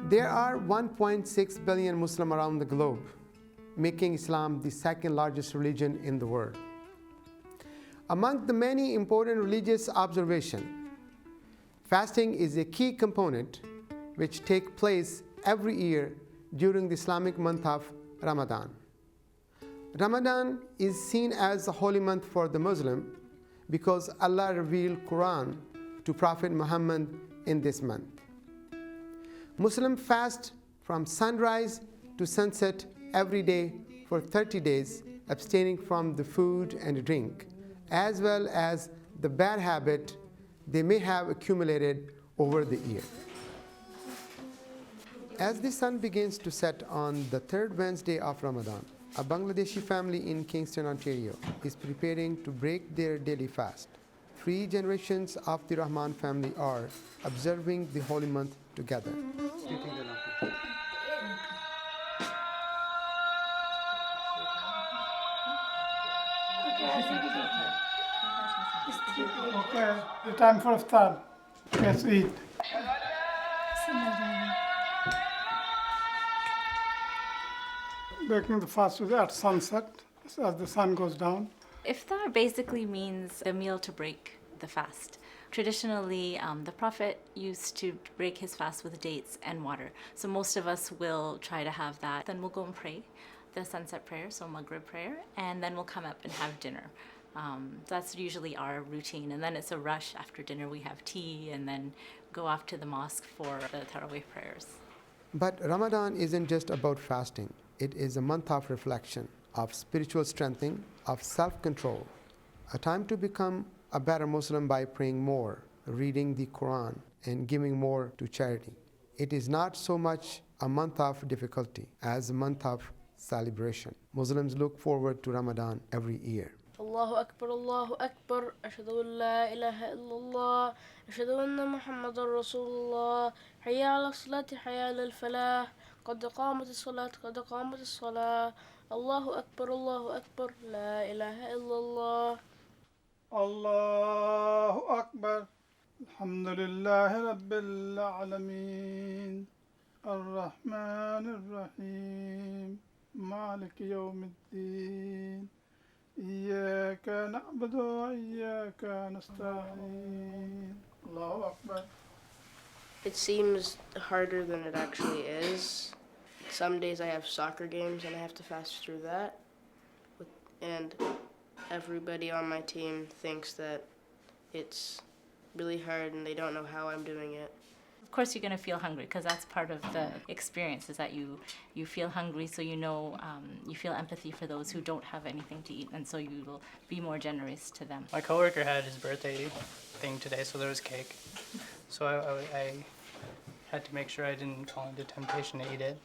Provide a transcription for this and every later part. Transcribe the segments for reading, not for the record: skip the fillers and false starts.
There are 1.6 billion Muslims around the globe, making Islam the second largest religion in the world. Among the many important religious observations, fasting is a key component which takes place every year during the Islamic month of Ramadan. Ramadan is seen as a holy month for the Muslim because Allah revealed Quran to Prophet Muhammad in this month. Muslims fast from sunrise to sunset every day for 30 days, abstaining from the food and drink, as well as the bad habit they may have accumulated over the year. As the sun begins to set on the third Wednesday of Ramadan, a Bangladeshi family in Kingston, Ontario, is preparing to break their daily fast. 3 generations of the Rahman family are observing the holy month together. Okay, the time for iftar. Let's eat. Breaking the fast was at sunset, as the sun goes down. Iftar basically means the meal to break the fast. Traditionally, the Prophet used to break his fast with dates and water. So most of us will try to have that. Then we'll go and pray the sunset prayer, so Maghrib prayer, and then we'll come up and have dinner. That's usually our routine. And then it's a rush after dinner. We have tea and then go off to the mosque for the Tarawih prayers. But Ramadan isn't just about fasting. It is a month of reflection, of spiritual strengthening, of self-control, a time to become a better Muslim by praying more, reading the Quran, and giving more to charity. It is not so much a month of difficulty as a month of celebration. Muslims look forward to Ramadan every year. الله أكبر الله أكبر أشهد أن لا إله إلا الله أشهد أن محمد رسول الله حي على الصلاة حي على الفلاح قد قامت الصلاة قد قامت الصلاة الله أكبر لا إله إلا الله الله أكبر الحمد لله رب العالمين الرحمن الرحيم مالك يوم الدين إياك نعبد وإياك نستعين الله أكبر. It seems harder than it actually is. Some days I have soccer games and I have to fast through that. And everybody on my team thinks that it's really hard and they don't know how I'm doing it. Of course you're going to feel hungry because that's part of the experience, is that you feel hungry, so you know, you feel empathy for those who don't have anything to eat, and so you will be more generous to them. My coworker had his birthday thing today, so there was cake. So I had to make sure I didn't fall into temptation to eat it.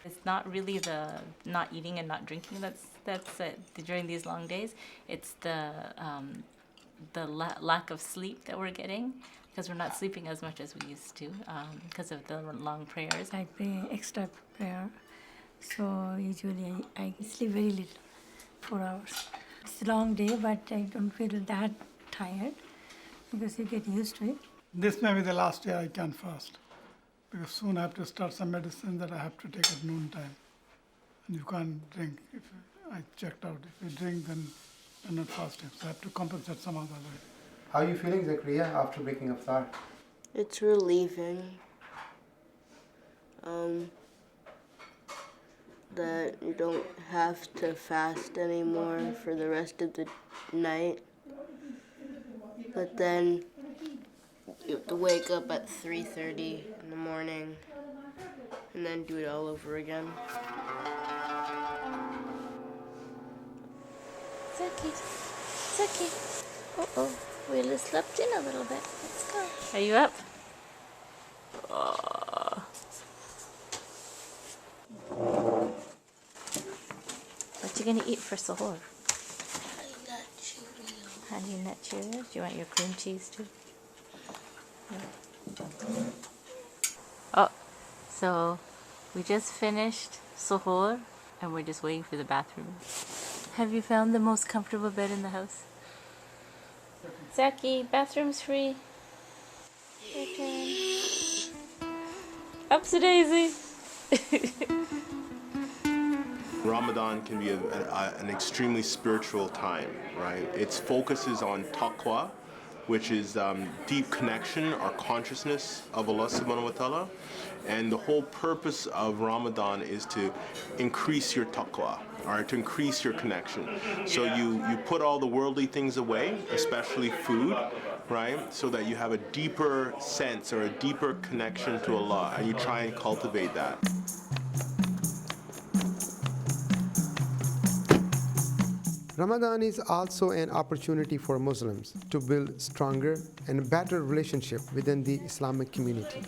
It's not really the not eating and not drinking that's during these long days. It's the lack of sleep that we're getting, because we're not sleeping as much as we used to because of the long prayers. I pray extra prayer, so usually I sleep very little, 4 hours. It's a long day, but I don't feel that tired because you get used to it. This may be the last year I can fast because soon I have to start some medicine that I have to take at noon time. And you can't drink. If I checked out, if you drink, then you're not fasting. So I have to compensate some other way. How are you feeling, Zakaria, after breaking iftar? It's relieving that you don't have to fast anymore for the rest of the night. But then you have to wake up at 3:30 in the morning and then do it all over again. Suki. Uh-oh. We just slept in a little bit. Let's go. Are you up? What you gonna eat for sahur? Honey nut Cheerios. Do you want your cream cheese too? Oh, so we just finished sahur and we're just waiting for the bathroom. Have you found the most comfortable bed in the house? Zaki, bathroom's free. Your turn. Upsy daisy. Ramadan can be an extremely spiritual time, right? Its focus is on taqwa, which is deep connection or consciousness of Allah subhanahu wa ta'ala. And the whole purpose of Ramadan is to increase your taqwa, or to increase your connection. So you put all the worldly things away, especially food, right? So that you have a deeper sense or a deeper connection to Allah, and you try and cultivate that. Ramadan is also an opportunity for Muslims to build stronger and better relationship within the Islamic community.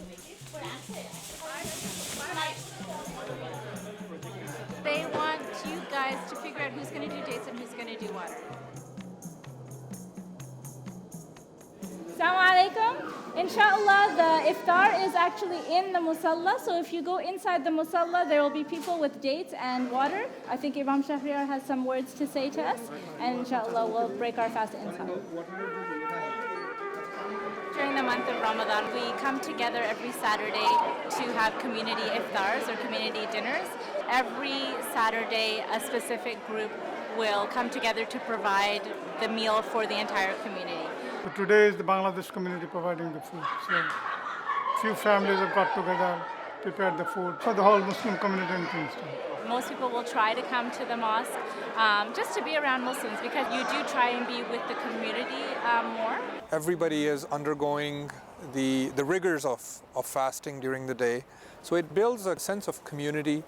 They want you guys to figure out who's going to do dates and who's going to do water. Assalamu alaikum. Inshallah, the iftar is actually in the musalla. So if you go inside the musalla, there will be people with dates and water. I think Imam Shahriar has some words to say to us. And inshallah, we'll break our fast inside. During the month of Ramadan, we come together every Saturday to have community iftars or community dinners. Every Saturday, a specific group will come together to provide the meal for the entire community. So today is the Bangladesh community providing the food. So few families have got together, prepared the food for the whole Muslim community in Kingston. Most people will try to come to the mosque just to be around Muslims, because you do try and be with the community more. Everybody is undergoing the rigors of fasting during the day. So it builds a sense of community.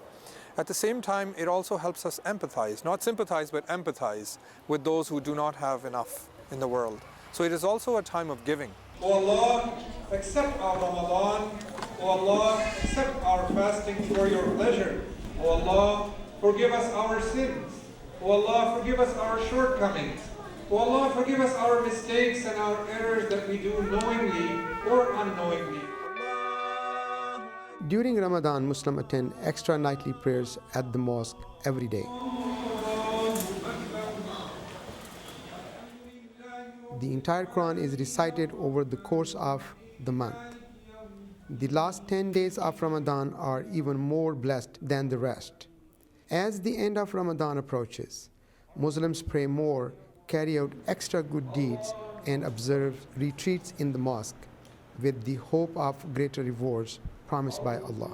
At the same time, it also helps us empathize, not sympathize, but empathize with those who do not have enough in the world. So it is also a time of giving. O Allah, accept our Ramadan. O Allah, accept our fasting for your pleasure. O Allah, forgive us our sins. O Allah, forgive us our shortcomings. O Allah, forgive us our mistakes and our errors that we do knowingly or unknowingly. During Ramadan, Muslims attend extra nightly prayers at the mosque every day. The entire Quran is recited over the course of the month. The last 10 days of Ramadan are even more blessed than the rest. As the end of Ramadan approaches, Muslims pray more, carry out extra good deeds, and observe retreats in the mosque with the hope of greater rewards promised by Allah.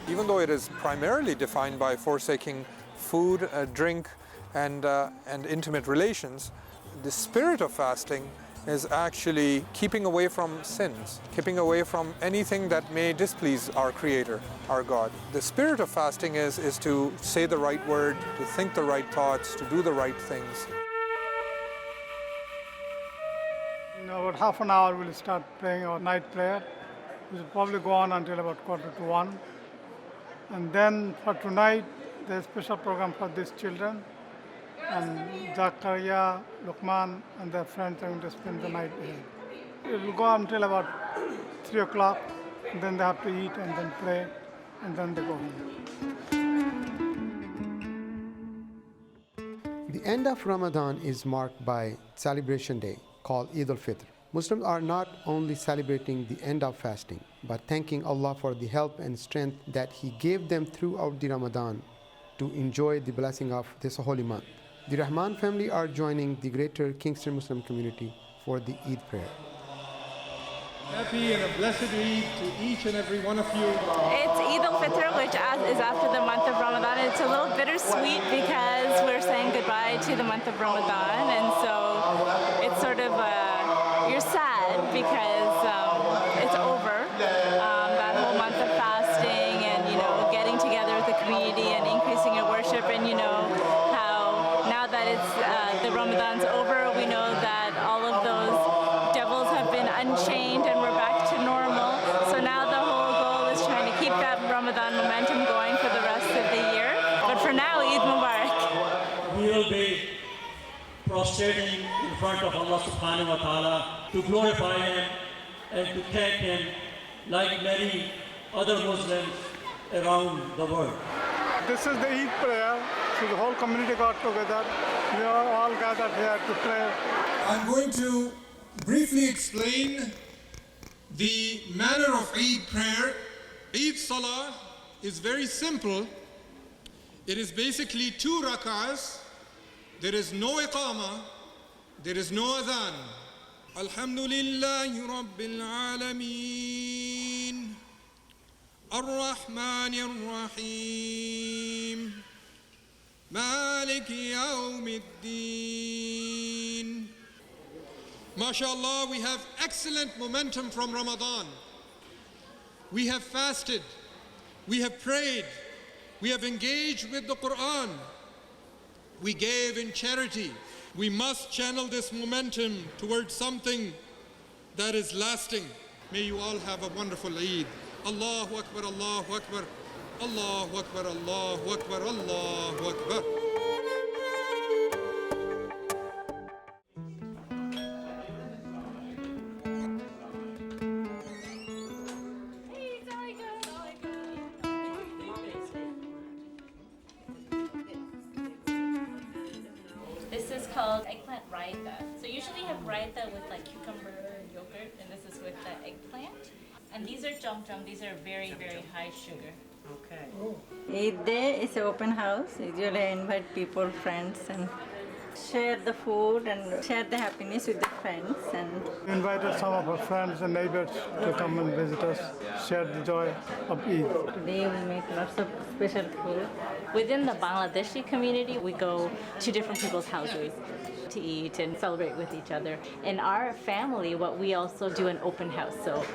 Even though it is primarily defined by forsaking food, drink, and intimate relations, the spirit of fasting is actually keeping away from sins, keeping away from anything that may displease our Creator, our God. The spirit of fasting is to say the right word, to think the right thoughts, to do the right things. In about half an hour, we'll start praying our night prayer, which will probably go on until about 1:45. And then for tonight, there's a special program for these children. And Zakaria, Rahman, and their friends are going to spend the night here. It will go on until about 3 o'clock, and then they have to eat and then pray, and then they go home. The end of Ramadan is marked by celebration day called al-Fitr. Muslims are not only celebrating the end of fasting, but thanking Allah for the help and strength that He gave them throughout the Ramadan to enjoy the blessing of this holy month. The Rahman family are joining the greater Kingston Muslim community for the Eid prayer. Happy and a blessed Eid to each and every one of you. It's Eid al-Fitr, which is after the month of Ramadan. It's a little bittersweet because we're saying goodbye to the month of Ramadan, and so it's sort of you're sad because it's over. That whole month of fasting and getting together with the community and increasing your worship, and how now that it's the Ramadan's over, we know that all of those devils have been unchained and we're back to normal. So now the whole goal is trying to keep that Ramadan momentum going for the rest of the year. But for now, Eid Mubarak. We will be prostrating in front of Allah subhanahu wa ta'ala to glorify Him and to thank Him like many other Muslims around the world. This is the Eid prayer, so the whole community got together. We are all gathered here to pray. I'm going to briefly explain the manner of Eid prayer Eid Salah is very simple. It is basically 2 rak'ahs. There is no iqamah. There is no adhan. Alhamdulillahi Rabbil Alameen. Ar-Rahman Ar-Rahim. Maliki Yawmiddin. MashaAllah, we have excellent momentum from Ramadan. We have fasted, we have prayed, we have engaged with the Quran, we gave in charity. We must channel this momentum towards something that is lasting. May you all have a wonderful Eid. Allahu Akbar, Allahu Akbar, Allahu Akbar, Allahu Akbar, Allahu Akbar. This is called eggplant raita. So usually you have raita with like cucumber and yogurt, and this is with the eggplant. And these are jam-jam. These are very, very high sugar. Okay. Eid day is an open house. Usually I invite people, friends, and share the food and share the happiness with the friends. And We invited some of our friends and neighbors to come and visit us, share the joy of Eid. today we make lots of special food. Within the Bangladeshi community, we go to different people's houses to eat and celebrate with each other. In our family, what we also do an open house. So,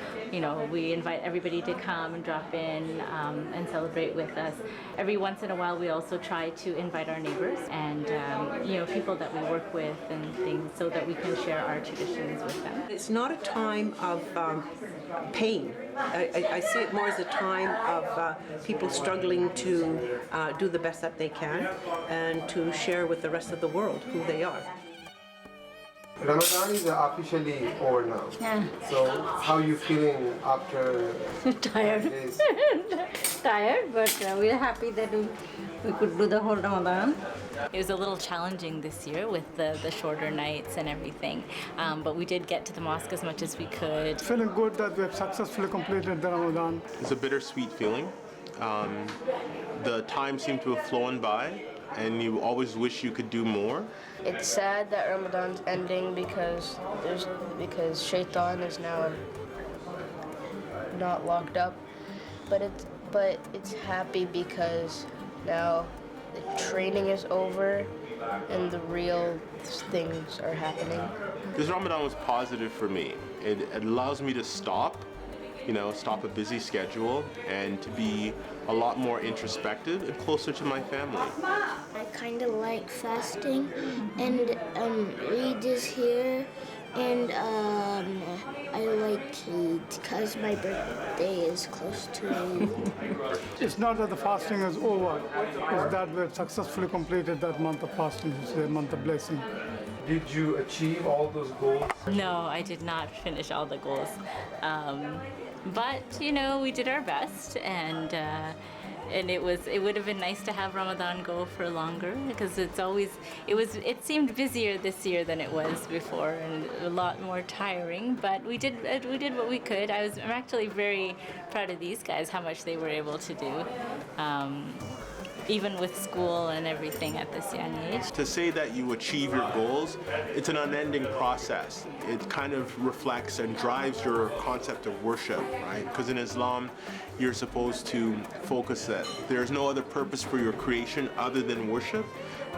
we invite everybody to come and drop in and celebrate with us. Every once in a while, we also try to invite our neighbors and, people that we work with and things so that we can share our traditions with them. It's not a time of pain. I see it more as a time of people struggling to do the best that they can and to share with the rest of the world who they are. Ramadan is officially over now. Yeah. So how are you feeling after Tired. days? Tired, but we're happy that we could do the whole Ramadan. It was a little challenging this year with the shorter nights and everything, but we did get to the mosque as much as we could. Feeling good that we have successfully completed the Ramadan. It's a bittersweet feeling. The time seemed to have flown by, and you always wish you could do more. It's sad that Ramadan's ending because Shaitan is now not locked up, but it's happy because now the training is over and the real things are happening. This Ramadan was positive for me. It allows me to stop a busy schedule and to be a lot more introspective and closer to my family. I kind of like fasting, and Eid is here, and I like Eid because my birthday is close to Eid. It's not that the fasting is over, it's that we've successfully completed that month of fasting, which is a month of blessing. Did you achieve all those goals? No, I did not finish all the goals. But we did our best, and it would have been nice to have Ramadan go for longer because it seemed busier this year than it was before and a lot more tiring. But we did what we could. I'm actually very proud of these guys, how much they were able to do. Even with school and everything at this young age. To say that you achieve your goals, it's an unending process. It kind of reflects and drives your concept of worship, right? Because in Islam, you're supposed to focus that there's no other purpose for your creation other than worship.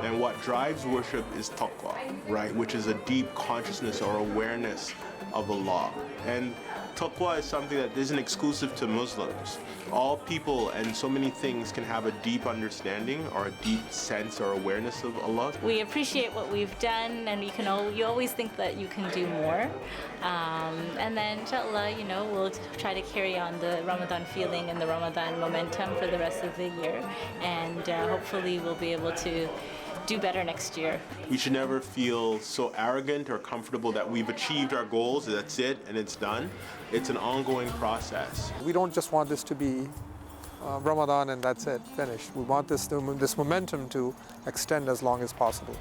And what drives worship is taqwa, right? Which is a deep consciousness or awareness of Allah. And taqwa is something that isn't exclusive to Muslims. All people and so many things can have a deep understanding or a deep sense or awareness of Allah. We appreciate what we've done, and you always think that you can do more. And then, inshallah, we'll try to carry on the Ramadan feeling and the Ramadan momentum for the rest of the year, and hopefully we'll be able to do better next year. We should never feel so arrogant or comfortable that we've achieved our goals, that's it, and it's done. It's an ongoing process. We don't just want this to be Ramadan and that's it, finished. We want this momentum to extend as long as possible.